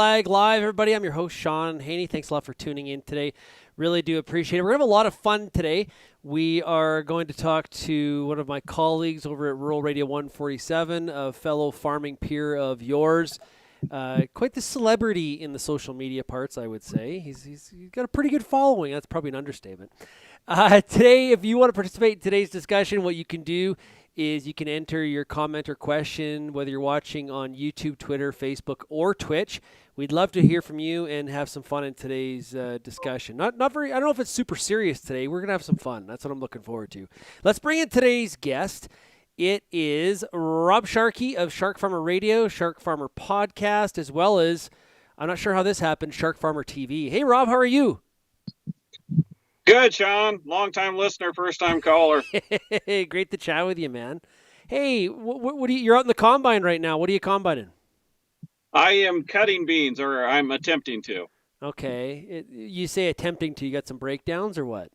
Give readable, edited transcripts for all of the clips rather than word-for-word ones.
RealAg Live, everybody. I'm your host, Shaun Haney. Thanks a lot for tuning in today. Really do appreciate it. We're going to have a lot of fun today. We are going to talk to one of my colleagues over at Rural Radio 147, a fellow farming peer of yours. Quite the celebrity in the social media parts, I would say. He's got a pretty good following. That's probably an understatement. Today, if you want to participate in today's discussion, what you can do is you can enter your comment or question, whether you're watching on YouTube, Twitter, Facebook, or Twitch. We'd love to hear from you and have some fun in today's discussion. Not very. I don't know if it's super serious today. We're gonna have some fun. That's what I'm looking forward to. Let's bring in today's guest. It is Rob Sharkey of SharkFarmer Radio, SharkFarmer Podcast, as well as, I'm not sure how this happened, SharkFarmer TV. Hey, Rob, how are you? Good, Shaun. Long-time listener, first-time caller. Great to chat with you, man. Hey, what do you're out in the combine right now. What are you combining? I am cutting beans, or I'm attempting to. Okay. You say attempting to. You got some breakdowns or what?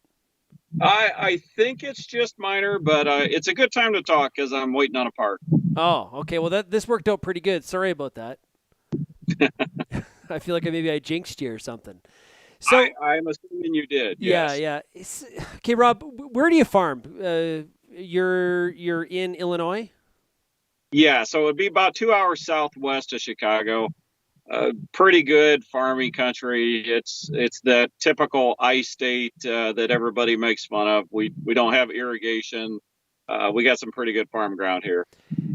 I think it's just minor, but it's a good time to talk because I'm waiting on a part. Oh, okay. Well, this worked out pretty good. Sorry about that. I feel like maybe I jinxed you or something. So I'm assuming you did. Yes. Yeah. Okay, Rob, where do you farm? You're in Illinois? Yeah, so it'd be about 2 hours southwest of Chicago. Pretty good farming country. It's that typical ice state that everybody makes fun of. We don't have irrigation. We got some pretty good farm ground here.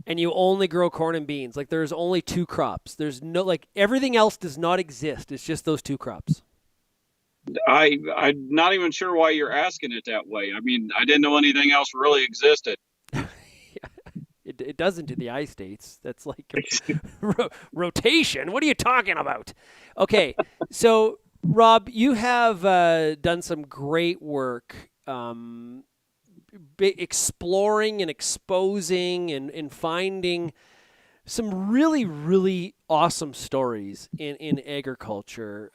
And you only grow corn and beans. Like there's only two crops. There's no everything else does not exist. It's just those two crops. I'm not even sure why you're asking it that way. I mean, I didn't know anything else really existed. It doesn't in the ice states. That's like rotation. What are you talking about? Okay, so Rob, you have done some great work exploring and exposing and finding some really, really awesome stories in agriculture.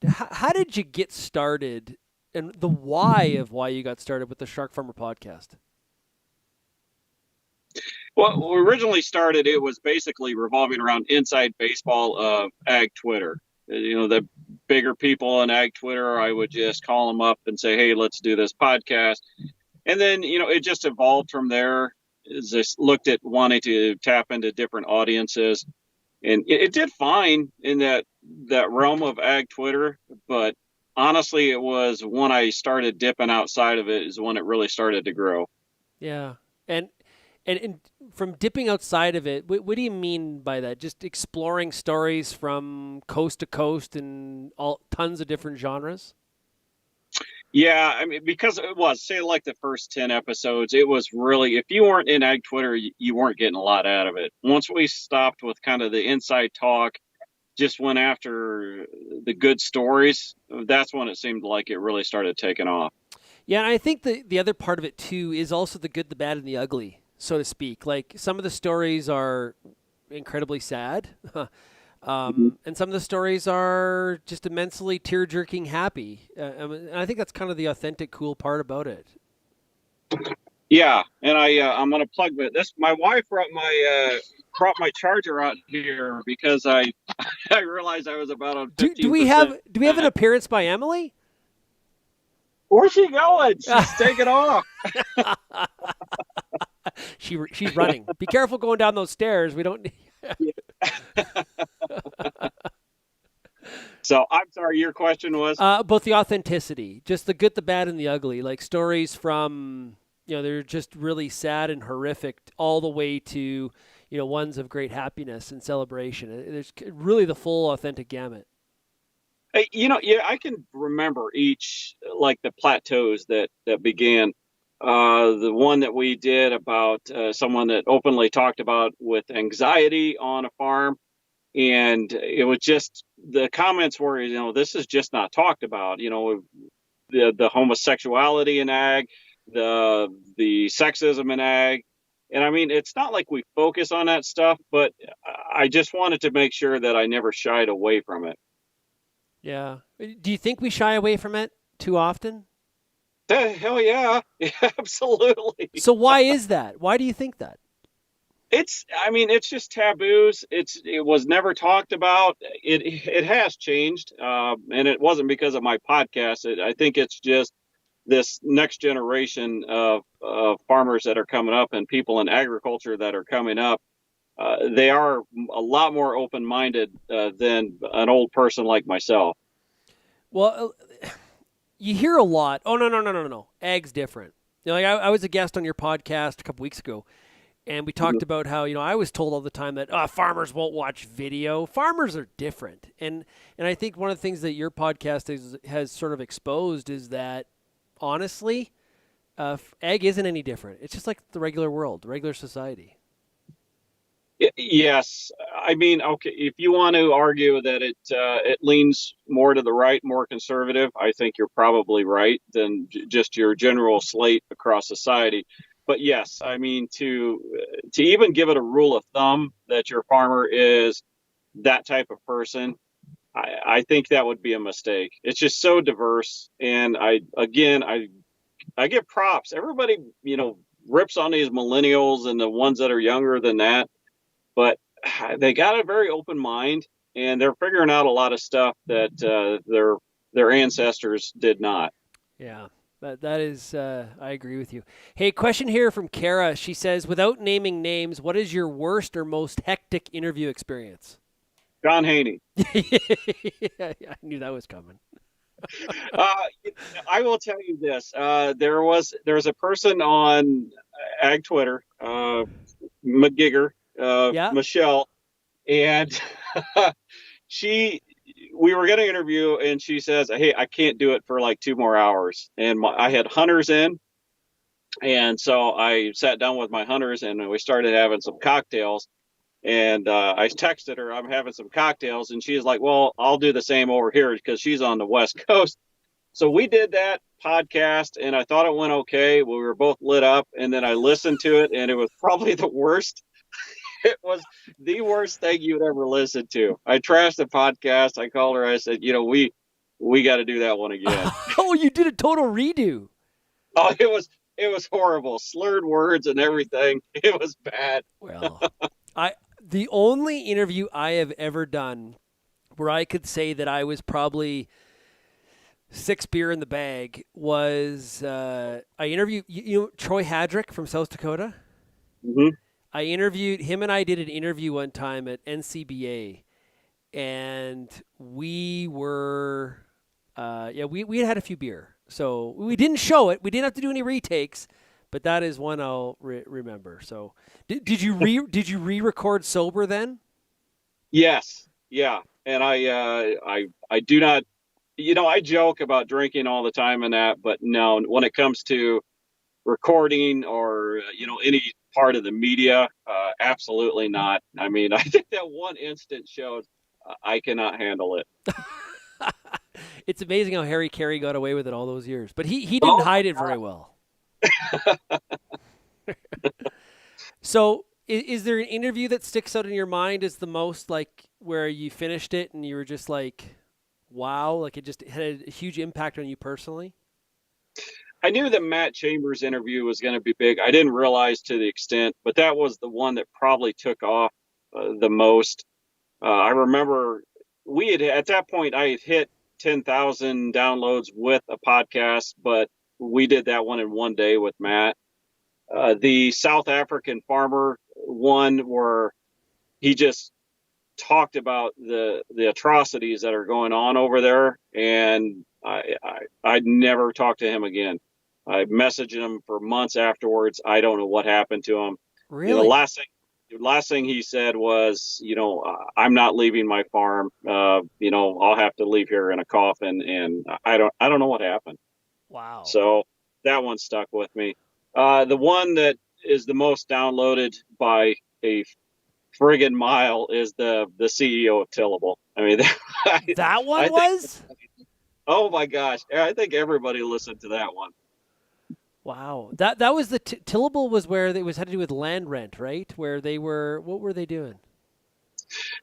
How did you get started, and the why of why you got started with the SharkFarmer podcast? Well, when we originally started, it was basically revolving around inside baseball of ag Twitter. The bigger people on ag Twitter, I would just call them up and say, hey, let's do this podcast. And then, it just evolved from there. Just looked at wanting to tap into different audiences. And it did fine in that realm of ag Twitter. But honestly, it was when I started dipping outside of it is when it really started to grow. Yeah. And from dipping outside of it, what do you mean by that? Just exploring stories from coast to coast and tons of different genres? Yeah, I mean, because it was, say, like the first 10 episodes, it was really, if you weren't in ag Twitter, you weren't getting a lot out of it. Once we stopped with kind of the inside talk, just went after the good stories, that's when it seemed like it really started taking off. Yeah, and I think the other part of it, too, is also the good, the bad, and the ugly, so to speak. Like, some of the stories are incredibly sad. And some of the stories are just immensely tear-jerking happy. And I think that's kind of the authentic, cool part about it. Yeah, and I'm going to plug this. My wife brought my charger out here because I realized I was about on 15%. Do we have an appearance by Emily? Where's she going? She's taking off. She's running. Be careful going down those stairs. We don't. So I'm sorry, your question was? Both the authenticity, just the good, the bad, and the ugly, like stories from, they're just really sad and horrific all the way to, ones of great happiness and celebration. There's really the full authentic gamut. Yeah, I can remember each, like the plateaus that began. The one that we did about someone that openly talked about with anxiety on a farm. And it was just, the comments were, this is just not talked about, the homosexuality in ag, the sexism in ag. And I mean, it's not like we focus on that stuff, but I just wanted to make sure that I never shied away from it. Yeah. Do you think we shy away from it too often? Hell yeah. Yeah, absolutely. So why is that? Why do you think that? it's just taboos. It was never talked about. It has changed, and it wasn't because of my podcast. I think it's just this next generation of farmers that are coming up and people in agriculture that are coming up. They are a lot more open-minded than an old person like myself. Well, you hear a lot. Oh no, no, no, no, no. Ag's different. Like I was a guest on your podcast a couple weeks ago, and we talked about how I was told all the time that farmers won't watch video. Farmers are different, and I think one of the things that your podcast has sort of exposed is that honestly, ag isn't any different. It's just like the regular world, the regular society. Yes, okay. If you want to argue that it leans more to the right, more conservative, I think you're probably right than just your general slate across society. But yes, to even give it a rule of thumb that your farmer is that type of person, I think that would be a mistake. It's just so diverse, and I give props. Everybody, rips on these millennials and the ones that are younger than that, but they got a very open mind, and they're figuring out a lot of stuff that their ancestors did not. Yeah, that is, I agree with you. Hey, question here from Kara. She says, without naming names, what is your worst or most hectic interview experience? John Haney. I knew that was coming. Uh, I will tell you this. There's a person on Ag Twitter, McGigger, Yeah. Michelle, and she we were going to interview, and she says, "Hey, I can't do it for like 2 more hours." And I had hunters in, and so I sat down with my hunters, and we started having some cocktails. And I texted her, "I'm having some cocktails," and she's like, "Well, I'll do the same over here," because she's on the West Coast. So we did that podcast, and I thought it went okay. We were both lit up, and then I listened to it, and it was probably the worst. It was the worst thing you'd ever listen to. I trashed the podcast. I called her. I said, we got to do that one again. Oh, you did a total redo. Oh, it was horrible. Slurred words and everything. It was bad. Well, the only interview I have ever done where I could say that I was probably 6 beer in the bag was I interviewed Troy Hadrick from South Dakota. Hmm. I interviewed him, and I did an interview one time at NCBA, and we were we had a few beer, so we didn't show it. We didn't have to do any retakes, but that is one I'll remember. So did you re-record sober then? Yes. Yeah. And I do not, I joke about drinking all the time and that, but no, when it comes to recording or, any part of the media, absolutely not. I think that one instant showed I cannot handle it. It's amazing how Harry Carey got away with it all those years, but he didn't Oh my hide it God. very well. So, is there an interview that sticks out in your mind as the most, like, where you finished it and you were just like, wow, like it just had a huge impact on you personally? I knew the Matt Chambers interview was going to be big. I didn't realize to the extent, but that was the one that probably took off the most. I remember at that point, I had hit 10,000 downloads with a podcast, but we did that one in one day with Matt. The South African farmer one, where he just talked about the atrocities that are going on over there, and I'd never talked to him again. I messaged him for months afterwards. I don't know what happened to him. The Really? last thing he said was, I'm not leaving my farm. I'll have to leave here in a coffin, and I don't know what happened. Wow. So that one stuck with me. The one that is the most downloaded by a friggin' mile is the CEO of Tillable. That I one think, was? oh my gosh, I think everybody listened to that one. Wow. That was the tillable was where it was had to do with land rent, right? Where they were, what were they doing?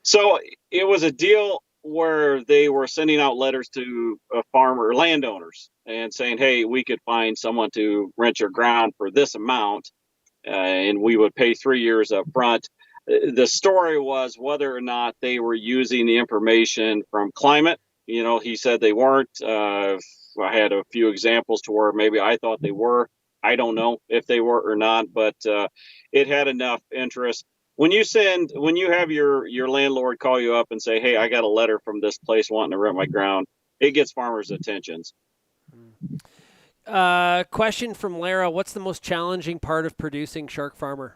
So it was a deal where they were sending out letters to farmer landowners and saying, "Hey, we could find someone to rent your ground for this amount." and we would pay 3 years up front. The story was whether or not they were using the information from climate. He said they weren't. I had a few examples to where maybe I thought they were. I don't know if they were or not, but it had enough interest. When you have your landlord call you up and say, "Hey, I got a letter from this place wanting to rent my ground," it gets farmers' attentions. Question from Lara: what's the most challenging part of producing SharkFarmer?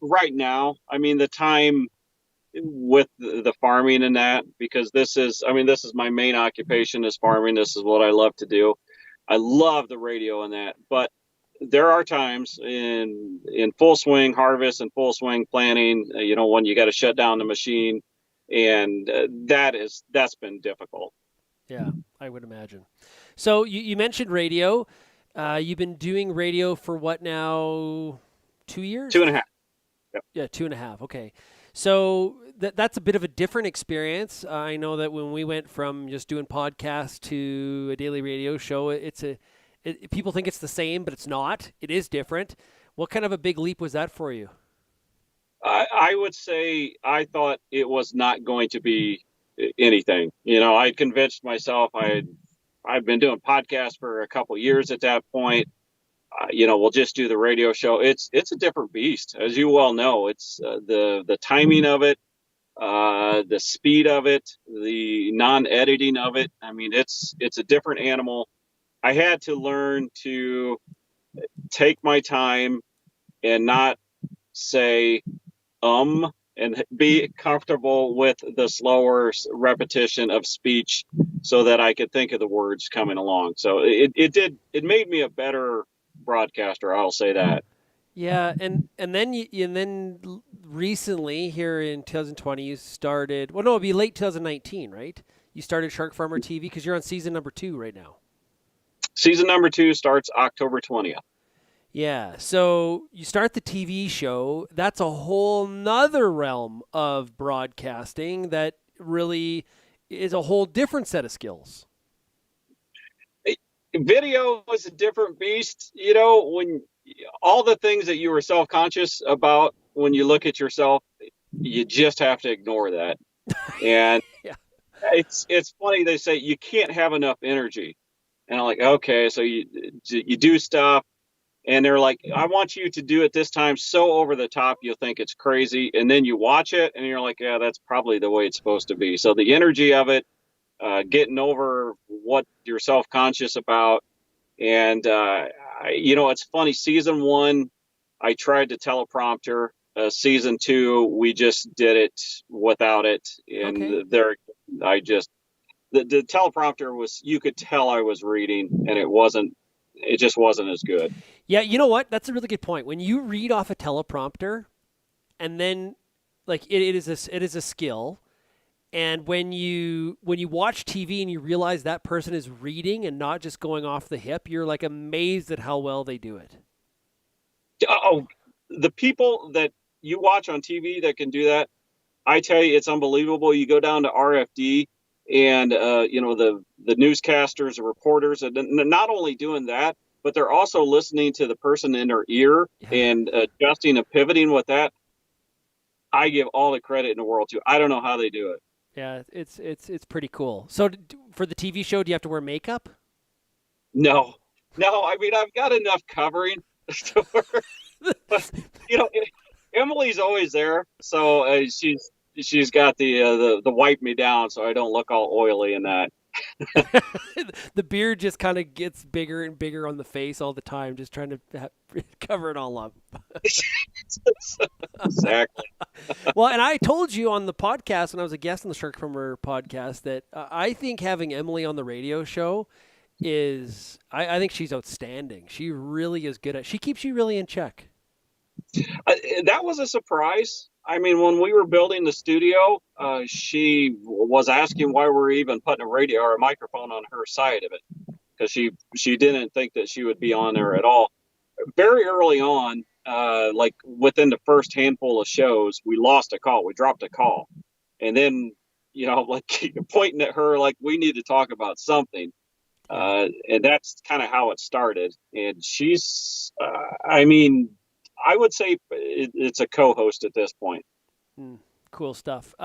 Right now, I mean, the time with the farming and that, because this is my main occupation is farming. This is what I love to do. I love the radio and that, but there are times in full swing harvest and full swing planting, when you got to shut down the machine, and that's been difficult. Yeah, I would imagine. So you mentioned radio. You've been doing radio for what now? 2 years? 2.5. Yep. Yeah, 2.5. Okay. So that's a bit of a different experience. I know that when we went from just doing podcasts to a daily radio show, people think it's the same, but it's not. It is different. What kind of a big leap was that for you? I would say I thought it was not going to be anything. I convinced myself I've been doing podcasts for a couple years at that point. We'll just do the radio show. It's a different beast, as you well know. It's the timing of it, the speed of it, the non-editing of it. I mean, it's a different animal. I had to learn to take my time and not say and be comfortable with the slower repetition of speech so that I could think of the words coming along. So it made me a better broadcaster. I'll say that. Yeah, and then recently here in 2020 you started. Well, no, it'd be late 2019, right? You started SharkFarmer TV because you're on season number 2 right now. Season number 2 starts October 20th. Yeah, so you start the TV show. That's a whole nother realm of broadcasting that really is a whole different set of skills. Video is a different beast. When all the things that you were self-conscious about when you look at yourself, you just have to ignore that. And yeah. It's funny, they say you can't have enough energy. And I'm like, okay, so you do stuff. And they're like, I want you to do it this time so over the top you'll think it's crazy. And then you watch it and you're like, yeah, that's probably the way it's supposed to be. So the energy of it, getting over what you're self-conscious about. And, it's funny. Season 1, I tried to teleprompter. Season 2, we just did it without it. And okay. The teleprompter was, you could tell I was reading, and it just wasn't as good. Yeah, you know what? That's a really good point. When you read off a teleprompter, and then like it is a skill, and when you watch TV and you realize that person is reading and not just going off the hip, you're like amazed at how well they do it. Oh, the people that you watch on TV that can do that, I tell you, it's unbelievable. You go down to RFD, and the newscasters, the reporters, and not only doing that, but they're also listening to the person in their ear and adjusting and pivoting with that. I give all the credit in the world to. I don't know how they do it. Yeah, it's pretty cool. So for the TV show, do you have to wear makeup? No. I mean, I've got enough covering. But, Emily's always there, so she's got the wipe me down so I don't look all oily in that. The beard just kind of gets bigger and bigger on the face all the time, just trying to cover it all up. Exactly. Well, and I told you on the podcast when I was a guest on the SharkFarmer podcast that I think having Emily on the radio show is, I think she's outstanding. She really is good she keeps you really in check. That was a surprise. I mean, when we were building the studio, she was asking why we're even putting a radio or a microphone on her side of it, because she didn't think that she would be on there at all. Very early on, like within the first handful of shows, we lost a call. We dropped a call. And then, like pointing at her like we need to talk about something. And that's kind of how it started. And she's, I mean, I would say it's a co-host at this point. Cool stuff.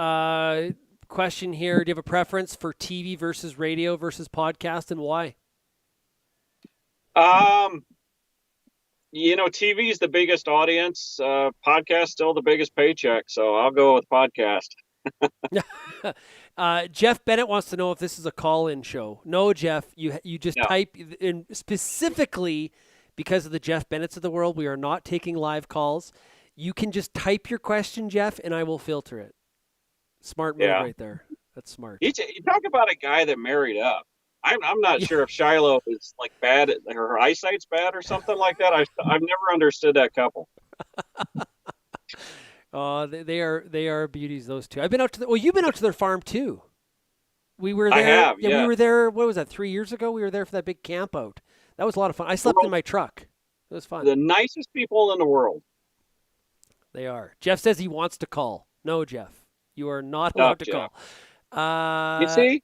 Question here: do you have a preference for TV versus radio versus podcast, and why? Um, TV is the biggest audience. Podcast still the biggest paycheck, so I'll go with podcast. Jeff Bennett wants to know if this is a call-in show. No, Jeff, you just No. type in, specifically because of the Jeff Bennetts of the world. We are not taking live calls. You can just type your question, Jeff, and I will filter it. Smart move right there. That's smart. You talk about a guy that married up. I'm not sure if Shiloh is like bad, her eyesight's bad or something like that. I've never understood that couple. Oh, they are beauties, those two. I've been out to you've been out to their farm too. We were there. I have, yeah. We were there. What was that? 3 years ago. We were there for that big camp out. That was a lot of fun. I slept in my truck. It was fun. The nicest people in the world. They are. Jeff says he wants to call. No, Jeff, you are not allowed to call. You see,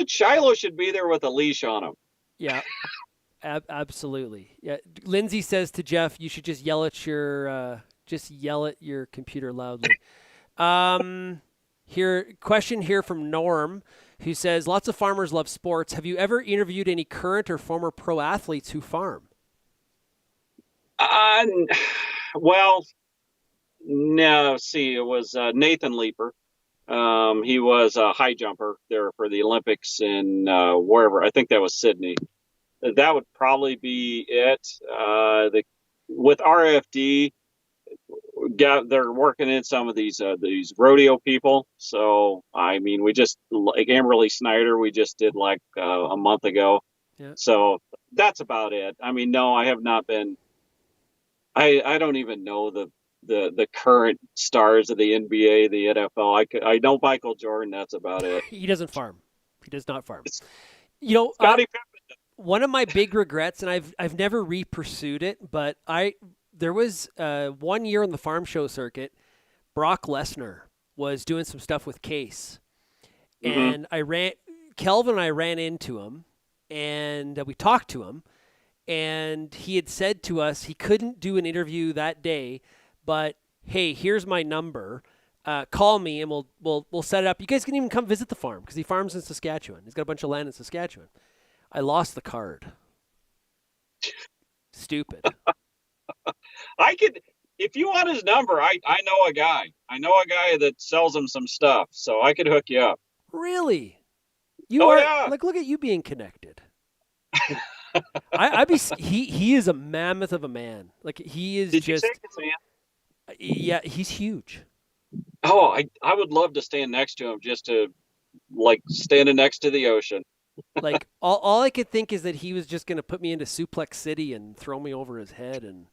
Shiloh should be there with a leash on him. Yeah, absolutely. Yeah, Lindsay says to Jeff, you should just yell at your computer loudly. Question here from Norm, who says, lots of farmers love sports. Have you ever interviewed any current or former pro athletes who farm? Well, no. See, it was Nathan Leeper. He was a high jumper there for the Olympics in wherever. I think that was Sydney. That would probably be it. With RFD, they're working in some of these rodeo people. So I mean, we just like Amberly Snyder. We just did like a month ago. Yeah. So that's about it. I mean, no, I have not been. I don't even know the current stars of the NBA, the NFL. I know Michael Jordan. That's about it. He doesn't farm. He does not farm. Scottie Pippen. One of my big regrets, and I've never re-pursued it, but there was 1 year on the farm show circuit, Brock Lesnar was doing some stuff with Case, and Kelvin and I ran into him, and we talked to him, and he had said to us he couldn't do an interview that day, but hey, here's my number. Call me and we'll set it up. You guys can even come visit the farm because he farms in Saskatchewan. He's got a bunch of land in Saskatchewan. I lost the card. Stupid. If you want his number, I know a guy. I know a guy that sells him some stuff, so I could hook you up. Really? Yeah. Like, look at you being connected. He is a mammoth of a man. Like he is. Did just. You shake his hand? Yeah, he's huge. Oh, I would love to stand next to him, just to like standing next to the ocean. Like all I could think is that he was just going to put me into Suplex City and throw me over his head and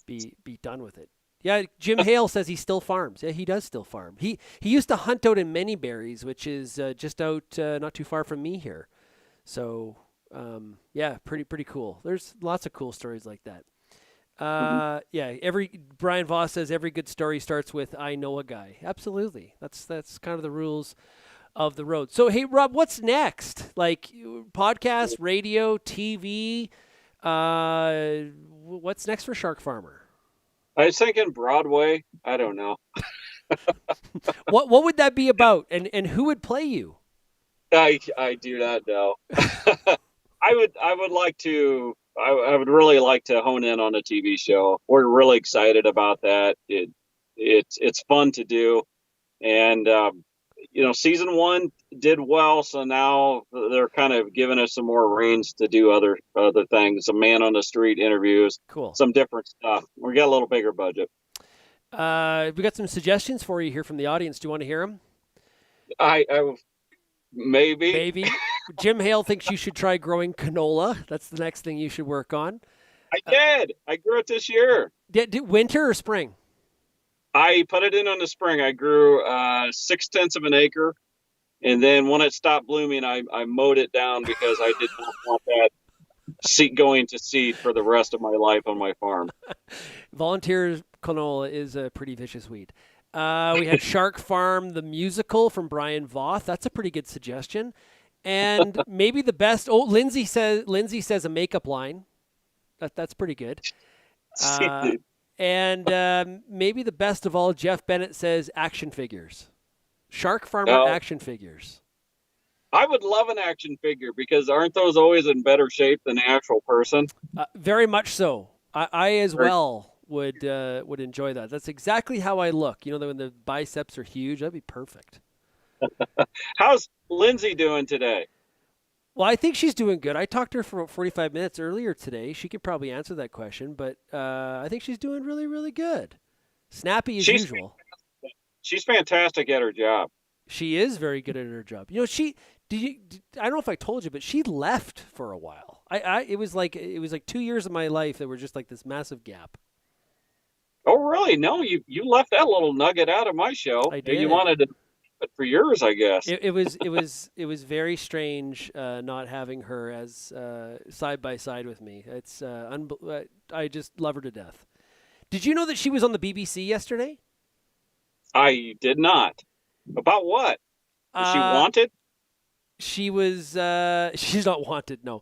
be done with it. Yeah, Jim Hale says he still farms. Yeah, he does still farm. He used to hunt out in Many Berries, which is just out not too far from me here. So yeah, pretty cool. There's lots of cool stories like that. Yeah, Brian Voss says every good story starts with "I know a guy." Absolutely, that's kind of the rules of the road. So hey, Rob, what's next? Like podcast, radio, TV. What's next for SharkFarmer? I was thinking Broadway. I don't know. What would that be about? And who would play you? I do not know. I would like to. I would really like to hone in on a TV show. We're really excited about that. It's fun to do, and season 1 did well. So now they're kind of giving us some more reins to do other things. Some man on the street interviews. Cool. Some different stuff. We got a little bigger budget. We got some suggestions for you here from the audience. Do you want to hear them? I maybe. Jim Hale thinks you should try growing canola. That's the next thing you should work on. I did. I grew it this year. Winter or spring? I put it in the spring. I grew 0.6 of an acre, and then when it stopped blooming, I mowed it down because I did not want that seed going to seed for the rest of my life on my farm. Volunteer canola is a pretty vicious weed. We had Shark Farm, the musical from Brian Voth. That's a pretty good suggestion. And maybe the best. Oh, Lindsay says a makeup line. That's pretty good. Uh, and maybe the best of all, Jeff Bennett says action figures. SharkFarmer No, action figures. I would love an action figure because aren't those always in better shape than the actual person? Very much so. I as Or well would enjoy that. That's exactly how I look. You know, when the biceps are huge, that'd be perfect. how's Lindsay doing today? Well, I think she's doing good. I talked to her for about 45 minutes earlier today. She could probably answer that question, but I think she's doing really, really good. Snappy as She's usual. she's fantastic at her job. She is very good at her job. You know, I don't know if I told you, but she left for a while. It was like 2 years of my life that were just like this massive gap. Oh, really? No, you left that little nugget out of my show. I You did. wanted to, but for yours, I guess. It was very strange not having her as side by side with me. I just love her to death. Did you know that she was on the BBC yesterday? I did not. About what? Was she Uh, wanted? she was she's not wanted. No,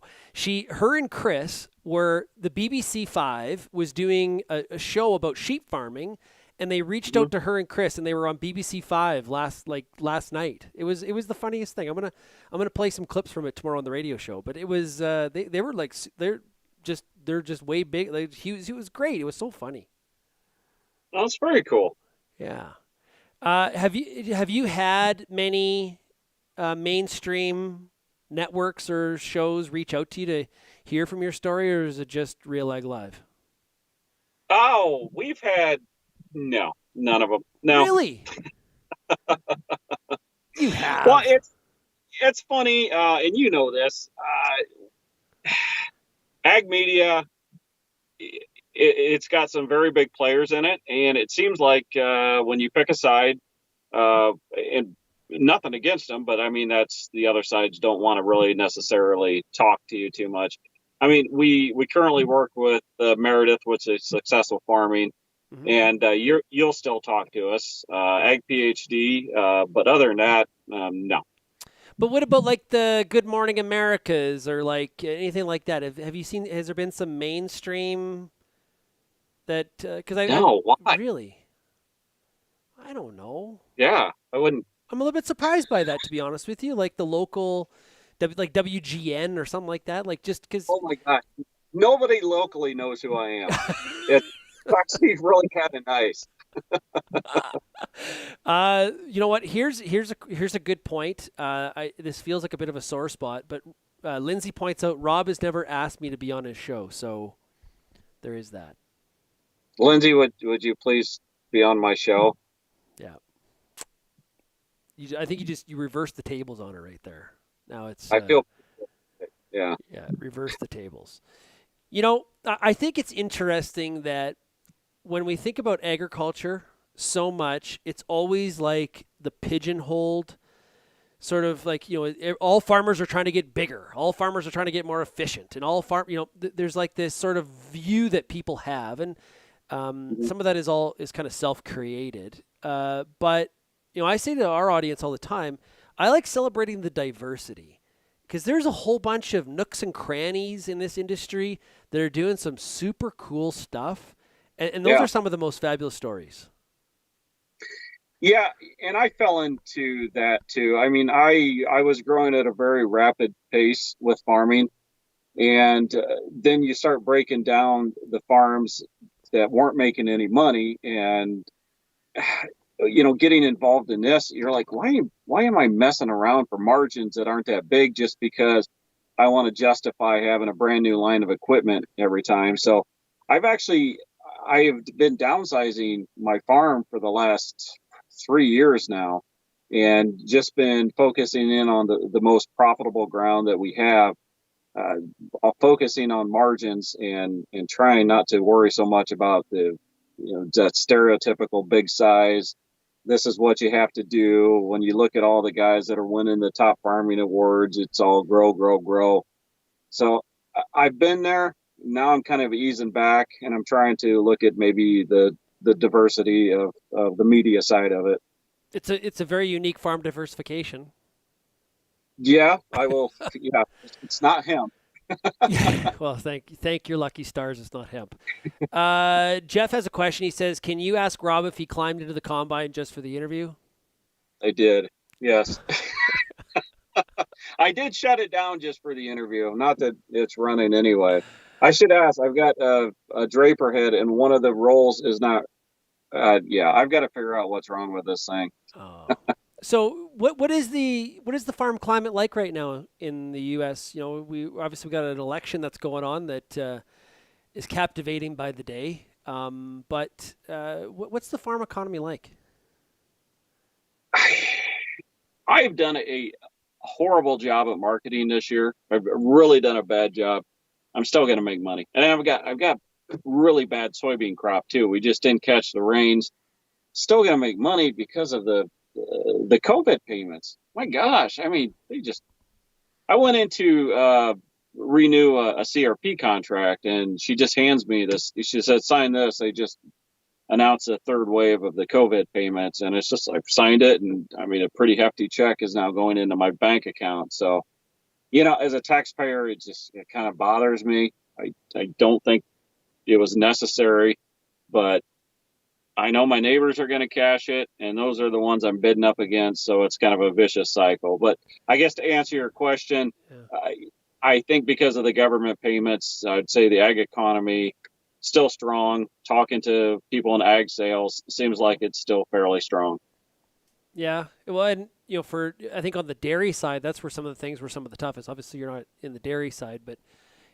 her and Chris were the BBC Five was doing a show about sheep farming, and they reached Mhm. out to her and Chris, and they were on BBC Five last night. It was the funniest thing. I'm gonna play some clips from it tomorrow on the radio show. But it was they were like they're just way big. Like, it was great. It was so funny. That's very cool. Yeah. Have you had many mainstream networks or shows reach out to you to hear from your story, or is it just RealAg Live? Oh, we've had no, none of them. No. Really? You Well, have? it's funny, and you know this. Ag media, it's got some very big players in it, and it seems like when you pick a side, and nothing against them, but I mean that's the other sides don't want to really necessarily talk to you too much. I mean, we currently work with Meredith, which is successful farming, Hmm. and you'll still talk to us, Ag PhD, but other than that, no. But what about like the Good Morning Americas or like anything like that? Have you seen? Has there been some mainstream that? Because I No, why? really, I don't know. Yeah, I wouldn't. I'm a little bit surprised by that, to be honest with you. Like the local, like WGN or something like that. Like just because. Oh my God, nobody locally knows who I am. It's actually really kind of nice. You know what? Here's a good point. This feels like a bit of a sore spot, but Lindsay points out Rob has never asked me to be on his show, so there is that. Lindsay, would you please be on my show? Yeah, I think you reversed the tables on it right there. Now it's I feel, yeah. yeah, reverse the tables. You know, I think it's interesting that when we think about agriculture so much, it's always like the pigeonholed sort of like, all farmers are trying to get bigger, all farmers are trying to get more efficient, and there's like this sort of view that people have, and Mhm. some of that is kind of self-created. But I say to our audience all the time, I like celebrating the diversity because there's a whole bunch of nooks and crannies in this industry that are doing some super cool stuff, and those Yeah. are some of the most fabulous stories. Yeah, and I fell into that too. I mean, I was growing at a very rapid pace with farming, and then you start breaking down the farms that weren't making any money, and getting involved in this, you're like, why am I messing around for margins that aren't that big just because I want to justify having a brand new line of equipment every time? So I've actually I have been downsizing my farm for the last 3 years now, and just been focusing in on the most profitable ground that we have, focusing on margins and trying not to worry so much about that stereotypical big size. This is what you have to do. When you look at all the guys that are winning the top farming awards, it's all grow, grow, grow. So I've been there. Now I'm kind of easing back, and I'm trying to look at maybe the diversity of the media side of it. It's a very unique farm diversification. Yeah, I will. Yeah, it's not him. Yeah. Well, thank your lucky stars. It's not hemp. Jeff has a question. He says, "Can you ask Rob if he climbed into the combine just for the interview?" I did. Yes. I did shut it down just for the interview. Not that it's running anyway. I should ask. I've got a draper head, and one of the rolls is not. Yeah, I've got to figure out what's wrong with this thing. Oh. So what is the farm climate like right now in the U.S.? We obviously got an election that's going on that is captivating by the day. But what's the farm economy like? I've done a horrible job at marketing this year. I've really done a bad job. I'm still going to make money, and I've got really bad soybean crop too. We just didn't catch the rains. Still going to make money because of the COVID payments. My gosh, I mean, I went into renew a CRP contract, and she just hands me this. She said, "Sign this." They just announced a third wave of the COVID payments, and it's just I've signed it, and I mean, a pretty hefty check is now going into my bank account. So, as a taxpayer, it kind of bothers me. I don't think it was necessary, but I know my neighbors are going to cash it, and those are the ones I'm bidding up against. So it's kind of a vicious cycle. But I guess to answer your question, Yeah. I think because of the government payments, I'd say the ag economy still strong. Talking to people in ag sales, seems like it's still fairly strong. Yeah. Well, and for I think on the dairy side, that's where some of the things were some of the toughest. Obviously, you're not in the dairy side, but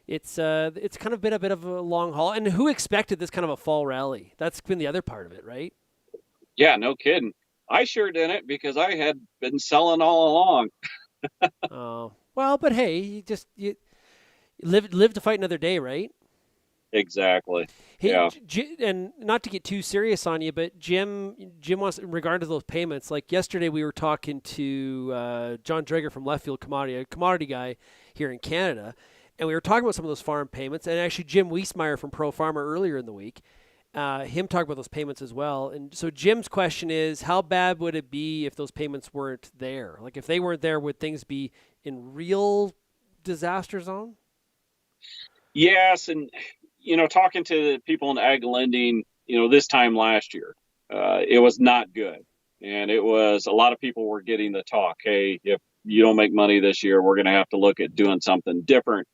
it's kind of been a bit of a long haul. And who expected this kind of a fall rally? That's been the other part of it, right? Yeah, no kidding. I sure didn't because I had been selling all along. Oh, well, but hey, you live to fight another day, right? Exactly. Hey, Yeah. And not to get too serious on you, but Jim wants, in regard to those payments, like yesterday we were talking to John Drager from Left Field Commodity, a commodity guy here in Canada, and we were talking about some of those farm payments, and actually Jim Wiesmeyer from Pro Farmer earlier in the week, him talking about those payments as well. And so Jim's question is, how bad would it be if those payments weren't there? Like if they weren't there, would things be in real disaster zone? Yes, and talking to the people in ag lending, this time last year, it was not good, and it was a lot of people were getting the talk. Hey, if you don't make money this year, we're going to have to look at doing something different.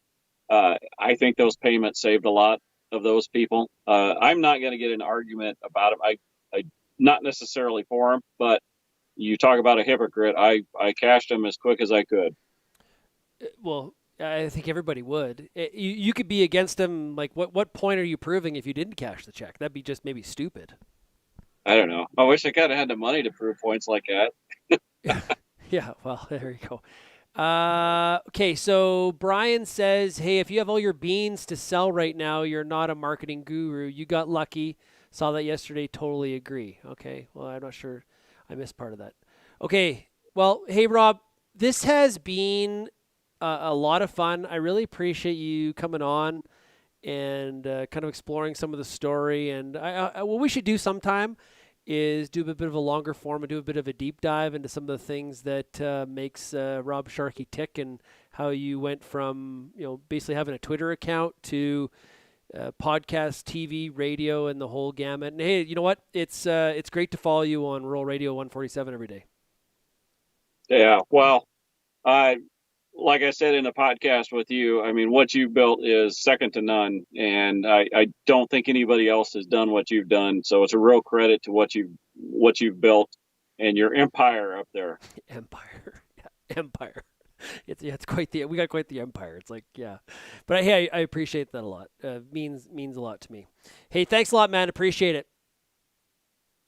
I think those payments saved a lot of those people. I'm not going to get an argument about them. I not necessarily for them, but you talk about a hypocrite. I cashed them as quick as I could. Well, I think everybody would. You could be against them. Like, what point are you proving if you didn't cash the check? That'd be just maybe stupid. I don't know. I wish I could have had the money to prove points like that. Yeah, well, there you go. Okay, so Brian says, hey, if you have all your beans to sell right now, you're not a marketing guru. You got lucky. Saw that yesterday. Totally agree. Okay, well, I'm not sure. I missed part of that. Okay, well, hey, Rob, this has been a lot of fun. I really appreciate you coming on and kind of exploring some of the story. And what we should do sometime is do a bit of a longer form and do a bit of a deep dive into some of the things that makes Rob Sharkey tick and how you went from basically having a Twitter account to podcast, TV, radio, and the whole gamut. And hey, you know what? It's great to follow you on Rural Radio 147 every day. Yeah. Well, I like I said in the podcast with you, I mean, what you've built is second to none, and I don't think anybody else has done what you've done. So it's a real credit to what you've built and your empire up there. Empire, yeah, empire. It's quite we got quite the empire. It's like but hey, I appreciate that a lot. Means a lot to me. Hey, thanks a lot, man. Appreciate it.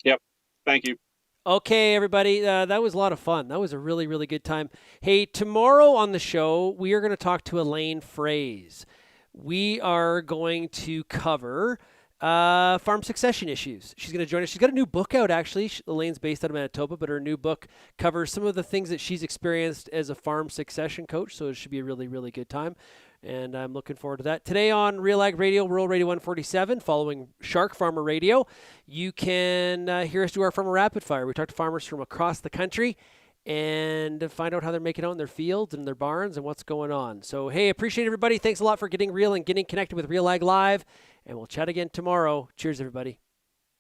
Yep. Thank you. Okay, everybody, that was a lot of fun. That was a really, really good time. Hey, tomorrow on the show, we are going to talk to Elaine Fraze. We are going to cover farm succession issues. She's going to join us. She's got a new book out, actually. Elaine's based out of Manitoba, but her new book covers some of the things that she's experienced as a farm succession coach, so it should be a really, really good time. And I'm looking forward to that. Today on RealAg Radio, Rural Radio 147, following SharkFarmer Radio, you can hear us do our Farmer Rapid Fire. We talk to farmers from across the country, and find out how they're making out in their fields and their barns and what's going on. So, hey, appreciate everybody. Thanks a lot for getting real and getting connected with RealAg Live, and we'll chat again tomorrow. Cheers, everybody.